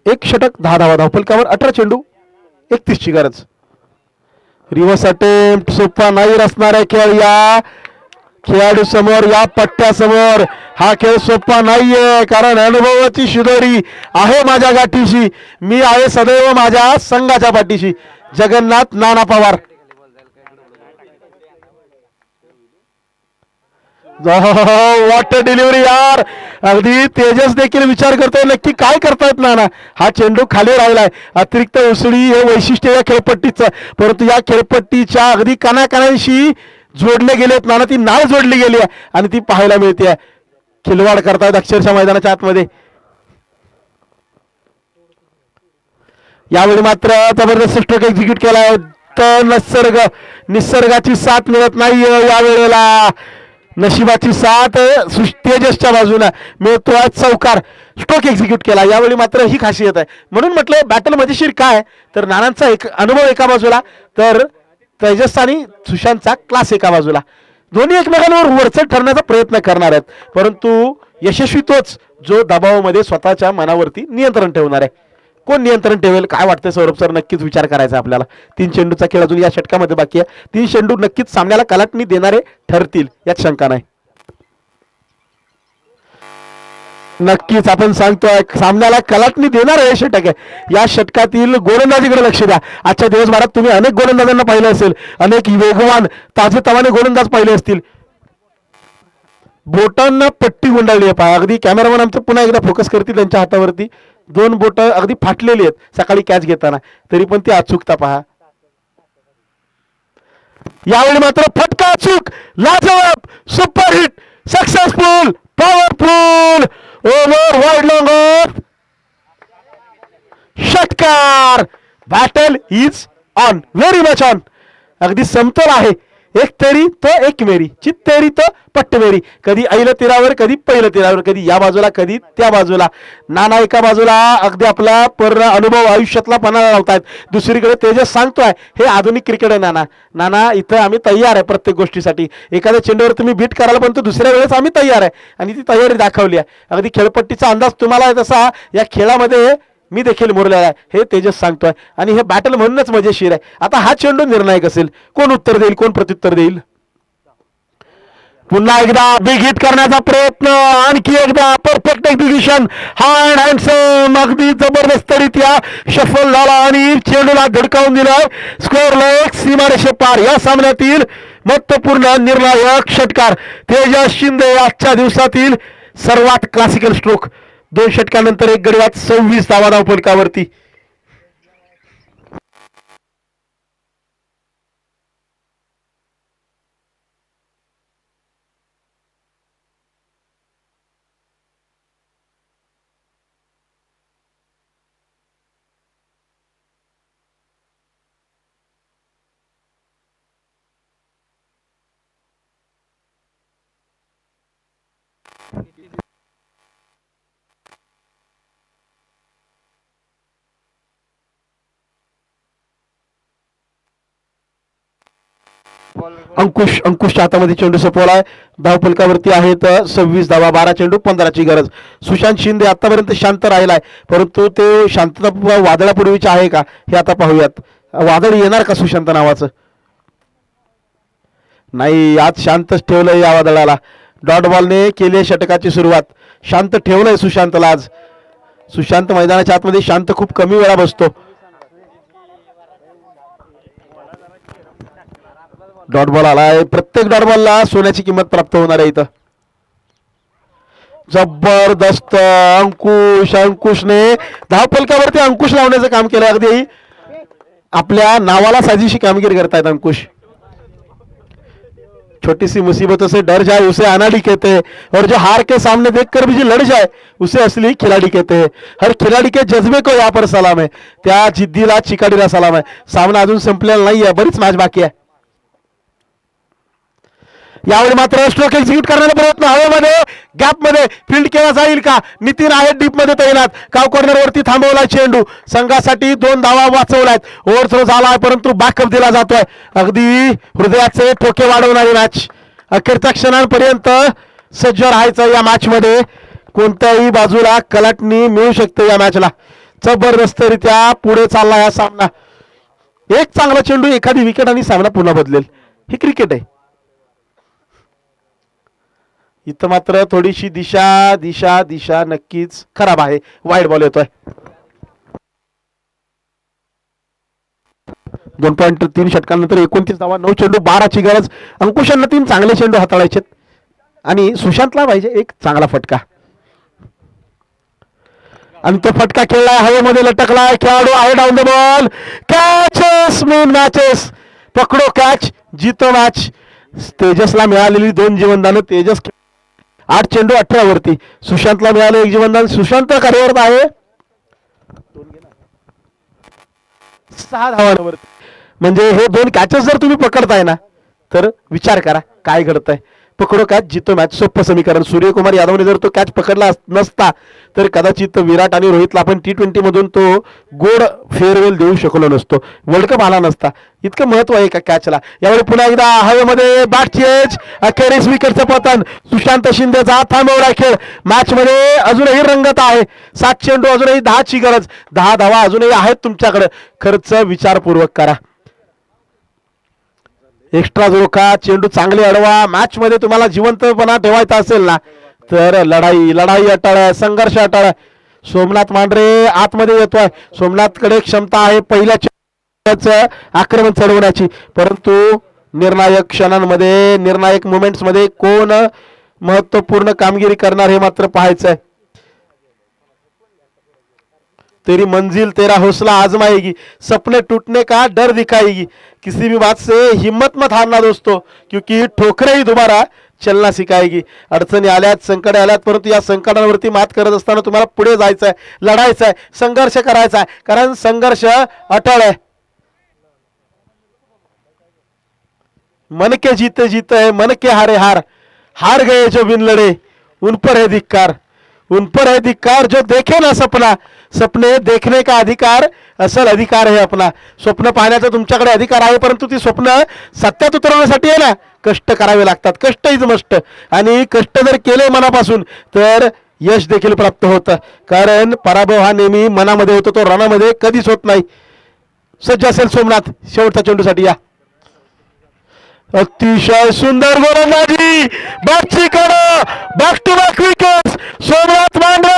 एक षटक 10 धावा धावफलकावर 18 चेंडू 31 ची गरज. रिव्हर्स अटेम्प्ट सोपा नाही असणारा खेळ या खेळाडू समोर, या पट्ट्या समोर हा खेळ सोपा नाहीये. कारण अनुभवाची शिदोरी आहे माझ्या गाठीशी, मी आहे सदैव माझ्या संघाच्या पाठीशी. जगन्नाथ नाना पवार. व्हॉट डिलिव्हरी यार. अगदी तेजस देखील विचार करतोय नक्की काय करतायत नाना. हा चेंडू खाली राहिलाय. अतिरिक्त उसळी हे वैशिष्ट्य या खेळपट्टीचं, परंतु या खेळपट्टीच्या अगदी कानाकानांशी जोडले गेलेत नाना. ती नाळ जोडली गेली आहे आणि ती पाहायला मिळते. खिलवाड करतायत अक्षरशः मैदानाच्या आतमध्ये. यावेळी मात्र जबरदस्त स्ट्रोक एक्झिक्यूट केलाय. तर निसर्गाची साथ मिळत नाहीये यावेळेला. नशिबाची साथ तेजसच्या बाजूला मिळतो. चौकार स्ट्रोक एक्झिक्यूट केला. यावेळी मात्र ही खासियत आहे. म्हणून म्हटलं बॅटल मजेशीर काय, तर नानांचा एक अनुभव एका बाजूला, तर तेजस आणि सुशांतचा क्लास एका बाजूला. दोन्ही एकमेकांवर वरचढ ठरण्याचा प्रयत्न करणार आहेत, परंतु यशस्वी तोच जो दबावामध्ये स्वतःच्या मनावरती नियंत्रण ठेवणार आहे. कोण नियंत्रण ठेवेल काय वाटतं सौरभ सर? नक्कीच विचार करायचा आपल्याला. 3 चेंडूचा खेळ अजून या षटकामध्ये बाकी आहे. 3 चेंडू नक्कीच सामन्याला कलाटणी देणारे ठरतील यात शंका नाही. नक्कीच आपण सांगतोय सामन्याला कलाटणी देणार हे षटक आहे. या षटकातील गोलंदाजीकडे लक्ष द्या. आजच्या दिवसभरात तुम्ही अनेक गोलंदाजांना पाहिलं असेल, अनेक वेगवान ताजेतवाने गोलंदाज पाहिले असतील. बोटांना पट्टी गुंडाळली आहे पहा. अगदी कॅमेरामॅन आमचं पुन्हा एकदा फोकस करतील त्यांच्या हातावरती. 2 बोट अगदी फाटलेली आहेत सकाळी कॅच घेताना, तरी पण ती अचूकता पहा. यावेळी मात्र फटका अचूक, लाजवाब, superhit, successful, powerful, over wide long off, षटकार. Battle is on, very much on. अगदी समतोल आहे. एक तेरी तो एक मेरी, चित्तेरी तो पट्टमेरी. कधी ऐलं तीरावर, कधी पहिलं तीरावर, कधी या बाजूला, कधी त्या बाजूला. नाना एका बाजूला अगदी आपला पूर्ण अनुभव आयुष्यातला पणाला लावतायत. दुसरीकडे तेजस सांगतोय हे आधुनिक क्रिकेट आहे नाना. नाना इथं आम्ही तयार आहे प्रत्येक गोष्टीसाठी. एखाद्या चेंडूवर तुम्ही बीट करायला, पण तो दुसऱ्या वेळेस आम्ही तयार आहे. आणि ती तयारी दाखवली आहे. अगदी खेळपट्टीचा अंदाज तुम्हाला आहे तसा या खेळामध्ये मी देखील मुरलेला आहे हे तेजस सांगतोय. आणि हे बॅटल म्हणूनच मजेशीर आहे. आता हा चेंडू निर्णायक असेल. कोण उत्तर देईल, कोण प्रत्युत्तर देईल? पुन्हा एकदा बिग हिट करण्याचा प्रयत्न, आणखी एकदा परफेक्ट एक्झिक्युशन, हँड हँडसम, अगदी जबरदस्तरित्या शफल झाला आणि चेंडूला धडकावून दिलाय. स्कोअर लाईक सीमारेषे पार. या सामन्यातील महत्वपूर्ण निर्णायक षटकार तेजस शिंदे. आजच्या दिवसातील सर्वात क्लासिकल स्ट्रोक. 2 षटकानंतर 1 गडी बाद, 26 धावा धावफलकावरती. अंकुशच्या हातामध्ये चेंडू सोपवलाय. धावफलकावरती आहेत 26 धावा, 12 चेंडू, 15 ची गरज. सुशांत शिंदे आतापर्यंत शांत राहिलाय, परंतु ते शांतता वादळापूर्वीचे आहे का हे आता पाहूयात. वादळ येणार का सुशांत नावाचं? नाही, आज शांतच ठेवलंय या वादळाला. डॉट बॉलने केली आहे षटकाची सुरुवात. शांत ठेवलंय सुशांतला आज. सुशांत मैदानाच्या आतमध्ये शांत खूप कमी वेळा बसतो. डॉट बॉल आलाय. प्रत्येक डॉट बॉलला सोन्याची किंमत प्राप्त होणार आहे इथं. जबरदस्त अंकुशने धावफलकावरती अंकुश लावण्याचं काम केलं. अगदी आपल्या नावाला साजेशी कामगिरी करतायत अंकुश. छोटी सी मुसीबतों से डर जाए उसे अनाड़ी कहते हैं, और जो हार के सामने देखकर भी जो लड़ जाए उसे असली खिलाड़ी कहते हैं. हर खिलाड़ी के जज्बे को यहाँ पर सलाम है. त्या जिद्दीला चिकाडीला सलाम आहे. सामना अजून संपलेला नाहीये, बरीच मॅच बाकी आहे. यावेळी मात्र स्ट्रोक एक्झिक्यूट करण्याचा प्रयत्न हवेमध्ये गॅप मध्ये फील्ड केला जाईल का. नितीन आहे डीप मध्ये तैनात. काव कॉर्नर वरती थांबवलाय चेंडू. संघासाठी 2 धावा वाचवलायत. ओव्हर थ्रो झालाय परंतु बॅकअप दिला जातोय. अगदी हृदयाचे ठोके वाढवणारी मॅच. अखेरच्या क्षणांपर्यंत सज्ज राहायचं या मॅच मध्ये. कोणत्याही बाजूला कलाटणी मिळू शकते या मॅचला. जबरदस्तरित्या पुढे चालला हा सामना. एक चांगला चेंडू, एखादी विकेट आणि सामना पुन्हा बदलेल. हे क्रिकेट आहे. इथं मात्र थोडीशी दिशा नक्कीच खराब आहे. वाईड बॉल येतोय. 2.3 षटकांनंतर 29 धावा, 9 चेंडू, 12ची गरज. अंकुशांना 3 चांगले चेंडू हाताळायचे आणि सुशांतला पाहिजे एक चांगला फटका. आणि तो फटका खेळलाय, हवेमध्ये लटकलाय. खेळाडू आहे down the ball. Catches mean matches. पकडो कॅच जीतो मॅच. तेजसला मिळालेली 2 जीवनदान. तेजस 8 चेंडू 18 वरती. सुशांतला मिळाले 1 जीवनदान. सुशांत कार्यरत आहे 6 धावांवरती. म्हणजे हे 2 कॅचेस जर तुम्ही पकडताय ना तर विचार करा काय घडतंय. पकडो कॅच जितो मॅच, सोपं समीकरण. सूर्यकुमार यादवने जर तो कॅच पकडला नसता तर कदाचित विराट आणि रोहितला आपण T20 मधून तो गोड फेअरवेल देऊ शकलो नसतो. वर्ल्ड कप आला नसता. इतकं महत्व आहे का कॅचला. यावेळी पुन्हा एकदा हवेमध्ये बॅटचेज. अखेरीस विकेटचं पतन. सुशांत शिंदेचा थांबवला खेळ. मॅच मध्ये अजूनही रंगत आहे. 7 चेंडू, अजूनही 10ची गरज. 10 धावा अजूनही आहेत तुमच्याकडे. खर्च विचारपूर्वक करा. एक्स्ट्रा जोखा, चेंडू चांगले अडवा. मॅच मध्ये तुम्हाला जिवंतपणा ठेवायचा असेल ना तर लढाई अटाळ आहे, संघर्ष अटाळ आहे. सोमनाथ मांढरे आतमध्ये येतोय. सोमनाथकडे क्षमता आहे पहिल्या आक्रमण चढवण्याची, परंतु निर्णायक क्षणांमध्ये, निर्णायक मोमेंट्स मध्ये कोण महत्वपूर्ण कामगिरी करणार हे मात्र पाहायचं आहे. तेरी मंजिल तेरा हौसला आजमाएगी, सपने टूटने का डर दिखाएगी, किसी भी बात से हिम्मत मत हारना दोस्तों, क्योंकि ठोकरे ही दोबारा चलना सिखाएगी. अडचणी आल्यात, संकटे आल्यात, परंतु या संकटांवरती मात करत असताना तुम्हाला पुढे जायचं आहे, लढायचं आहे, संघर्ष करायचा आहे, कारण संघर्ष अटळ आहे. मन के जीते जीते है, मन के हारे हार, हार गए जो बिन लड़े उन पर है धिक्कार, उन पर है धिक्कार जो देखे ना सपना, सपने देखने का अधिकार असल अधिकार है अपना. स्वप्न पाहण्याचा तुमच्याकडे अधिकार आहे, परंतु ती स्वप्न सत्यात उतरवण्यासाठी आहे ना कष्ट करावे लागतात. कष्ट इज मस्ट, आणि कष्ट जर केले मनापासून तर यश देखील प्राप्त होतं. कारण पराभव हा नेहमी मनामध्ये होतो, तो रणामध्ये कधीच होत नाही. सज्ज असेल सोमनाथ शेवटच्या चेंडूसाठी. या अतिशय सुंदर गोलंदाजी, बॅटची कडा, back to back wickets. Somnath Mandhare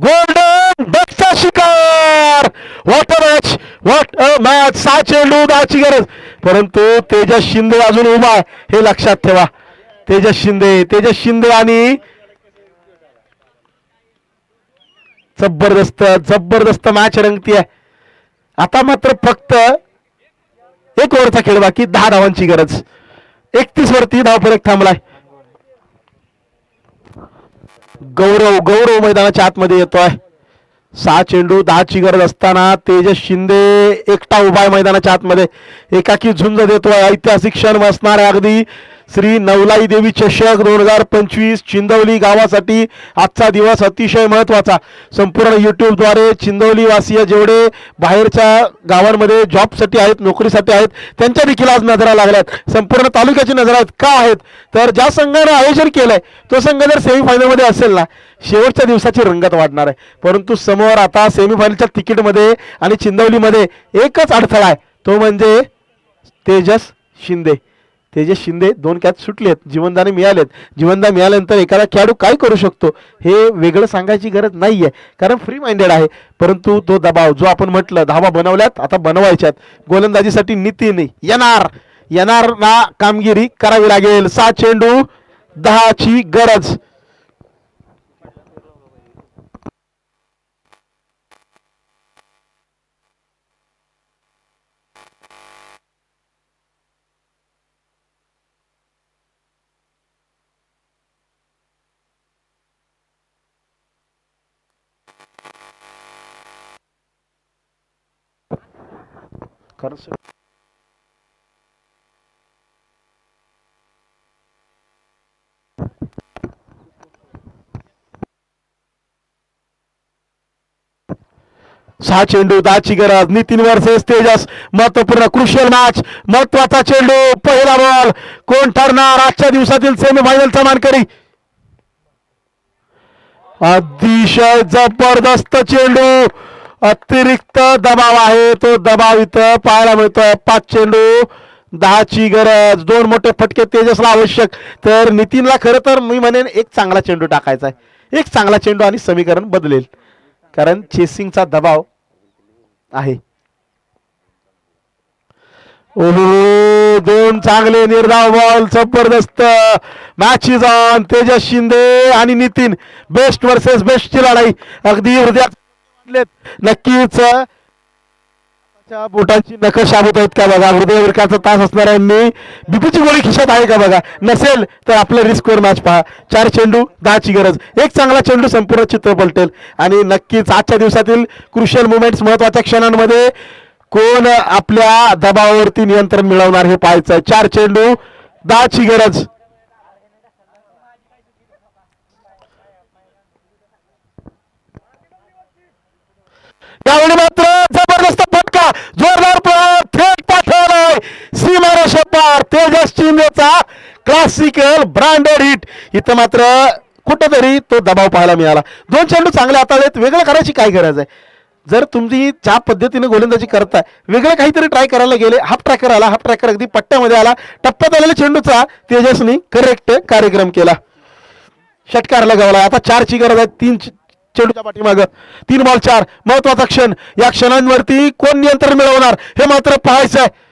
golden बॅटचा शिकार. What a match, what a match. 6 चेंडू 10ची गरज, परंतु तेजस शिंदे अजून उभा आहे हे लक्षात ठेवा. तेजस शिंदे आणि जबरदस्त मॅच रंगती आहे. आता मात्र फक्त 1 ओव्हरचा खेळ बाकी, 10 धावांची गरज. 31 वरती धावफलक थांबलाय. गौरव मैदानाच्या आतमध्ये येतोय. 6 चेंडू 10ची गरज असताना तेजस शिंदे एकटा उभा आहे मैदानाच्या आतमध्ये. एकाकी झुंज देतोय. ऐतिहासिक क्षण असणार आहे अगदी. श्री नवलाई देवी चषक 2025 चिंदवली गावासाठी आजचा दिवस अतिशय महत्त्वाचा. संपूर्ण यूट्यूबद्वारे चिंदवली वासीय जेवढे बाहेरच्या गावांमध्ये जॉबसाठी आहेत, नोकरीसाठी आहेत, त्यांच्या देखील आज नजरा लागल्यात. संपूर्ण तालुक्याची नजरा आहेत. का आहेत तर ज्या संघाने आयोजन केलंय तो संघ जर सेमीफायनलमध्ये असेल ना, शेवटच्या दिवसाची रंगत वाढणार आहे. परंतु समोर आता सेमीफायनलच्या तिकीटमध्ये आणि चिंदवलीमध्ये एकच अडथळा आहे, तो म्हणजे तेजस शिंदे. तेजस शिंदे 2 कॅच सुटलेत, जीवनदाने मिळालेत. जीवनदान मिळाल्यानंतर एखादा खेळाडू काय करू शकतो हे वेगळं सांगायची गरज नाही आहे, कारण फ्री माइंडेड आहे. परंतु तो दबाव जो आपण म्हटलं धावा बनवल्यात, आता बनवायच्यात. गोलंदाजीसाठी नितीन येणार ना कामगिरी करावी लागेल. 6 चेंडू 10 ची गरज. खरंच 6 चेंडू 10 ची गरज. नितीन वर्सेस तेजस, महत्वपूर्ण क्रुशियल मॅच, महत्वाचा चेंडू, पहिला बॉल. कोण ठरणार आजच्या दिवसातील सेमीफायनलचा मानकरी? अतिशय जबरदस्त चेंडू, अतिरिक्त दबाव आहे, तो दबाव इथं पाहायला मिळतोय. 5 चेंडू 10 ची गरज. 2 मोठे फटके तेजसला आवश्यक. तर नितीनला खरं तर मी म्हणेन एक चांगला चेंडू टाकायचा आहे, एक चांगला चेंडू आणि समीकरण बदलेल, कारण चेसिंगचा दबाव आहे. ओहो, 2 चांगले निर्धाव बॉल, जबरदस्त. Match is on. Tejas Shinde आणि नितीन, बेस्ट वर्सेस बेस्टची लढाई अगदी हृदयात नक्कीच. बोटांची नख शाबूत आहेत का बघा. हृदयविकाराचा तास असणाऱ्यांनी बीपीची गोळी खिशात आहे का बघा. नसेल तर आपलं रिस्कवर मॅच पहा. 4 चेंडू 10 ची गरज. एक चांगला चेंडू संपूर्ण चित्र पलटेल आणि नक्कीच आजच्या दिवसातील क्रुशियल मुवमेंट्स, महत्वाच्या क्षणांमध्ये कोण आपल्या दबावावरती नियंत्रण मिळवणार हे पाहायचं. 4 चेंडू 10 ची गरज. यावेळी मात्र जबरदस्त फटका, जोरदार थेट पाठवलाय सीमारेषे पार. तेजस शिंदेचा क्लासिकल ब्रँडेड हिट. इथं मात्र कुठेतरी तो दबाव पाहायला मिळाला. 2 चेंडू चांगले हाताळलेत. वेगळं करायची काय गरज आहे? जर तुम्ही ज्या पद्धतीने गोलंदाजी करताय, वेगळं काहीतरी ट्राय करायला गेले, हाफ ट्रॅकर आला, हाफ ट्रॅकर अगदी पट्ट्यामध्ये आला, टप्प्यात आलेल्या चेंडूचा तेजसनी करेक्ट कार्यक्रम केला, षटकार लगावला. आता 4 ची गरज आहे. 3 चेंडूच्या पाठीमाग 3 बॉल 4. महत्वाचा क्षण. या क्षणांवरती कोण नियंत्रण मिळवणार हे मात्र पाहायचं आहे.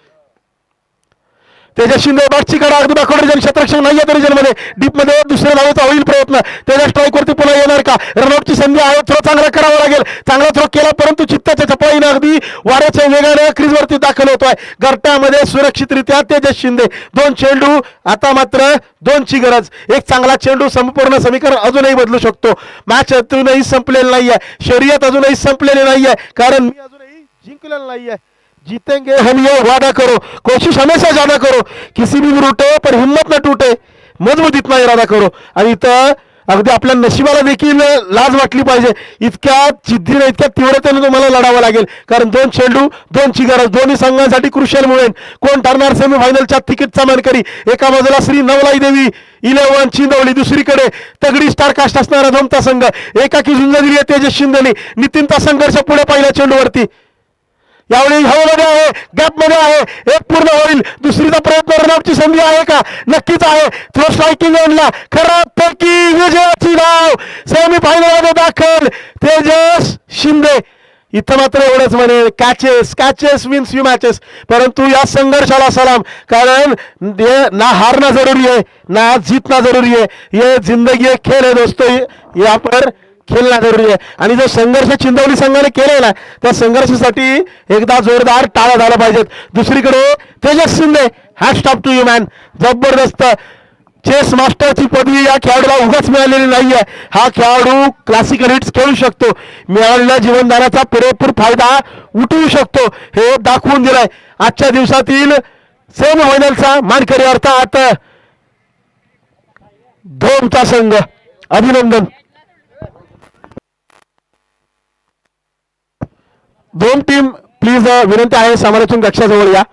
तेजस शिंदे बॅटची कडा अगदी बॅकवर्ड क्षेत्ररक्षक नाहीये तरी मध्ये डीप मध्ये दुसऱ्या धावेचा होईल प्रयत्न. तेजस स्ट्राईक वरती पुन्हा येणार का? रनआउटची संधी आहे. थ्रो चांगला करावा लागेल. चांगला थ्रो केला, परंतु चित्ताच्या चपळीने अगदी वाऱ्याच्या वेगाने क्रीजवरती दाखल होतोय. गर्ट्यामध्ये सुरक्षितरित्या तेजस शिंदे. 2 चेंडू आता मात्र 2 ची गरज. एक चांगला चेंडू संपूर्ण समीकरण अजूनही बदलू शकतो. मॅच अजूनही संपलेली नाहीये, शर्यत अजूनही संपलेली नाहीये, कारण मी अजूनही जिंकलेलं नाहीये. जीतेंगे हम ये वादा करो, कोशिश हमेशा ज्यादा करो, किसी भी रूटे पर हिम्मत न टूटे, मजबूत इतना इरादा करो. आणि इथं अगदी आपल्या नशिबाला देखील लाज वाटली पाहिजे. इतक्या जिद्दीने, इतक्या तीव्रतेने तुम्हाला लढावं लागेल, कारण 2 चेंडू 2 ची गरज. दोन्ही संघांसाठी क्रुशियल मुवमेंट. कोण ठरणार सेमीफायनलच्या तिकीटचा मानकरी? एका बाजूला श्री नवलाई देवी 11 चिंदवली, दुसरीकडे तगडी स्टार कास्ट असणारा धोमता संघ. एकाकी झुंज दिली आहे तेजस शिंदेने. नितीनचा संघर्ष पुढे पहिल्या चेंडूवरती. यावेळी हवेमध्ये आहे, गॅप मध्ये आहे, एक पूर्ण होईल. दुसरीचा प्रयत्न, रनआउटची संधी आहे का? नक्कीच आहे. थ्रो स्ट्रायकिंग एंडला खराबपैकी विजयाची नाव. सेमीफायनल मध्ये दाखल तेजस शिंदे. इथं मात्र एवढंच म्हणे, कॅचेस विन्स यू मॅचेस. परंतु या संघर्षाला सलाम, कारण ना हारना जरूरी है ना जीतना जरूरी है. ये जिंदगी एक खेल है दोस्तों, यहाँ पर खेळणं जरुरी आहे. आणि जो संघर्ष चिंदवली संघाने केलेला त्या संघर्षासाठी एकदा जोरदार टाळ्या झाला पाहिजेत. दुसरीकडे Tejas Shinde, hats off to you man. जबरदस्त. चेस मास्टरची पदवी या खेळाडूला उगाच मिळालेली नाहीये. हा खेळाडू क्लासिकल हिट्स खेळू शकतो, मिळालेल्या जीवनदानाचा पुरेपूर फायदा उठवू शकतो, हे दाखवून दिलाय. आजच्या दिवसातील सेमीफायनलचा मानकरी अर्थात धोमचा संघ. अभिनंदन. दोन टीम प्लीज विनंती आहे समालोचन कक्षाजवळ या.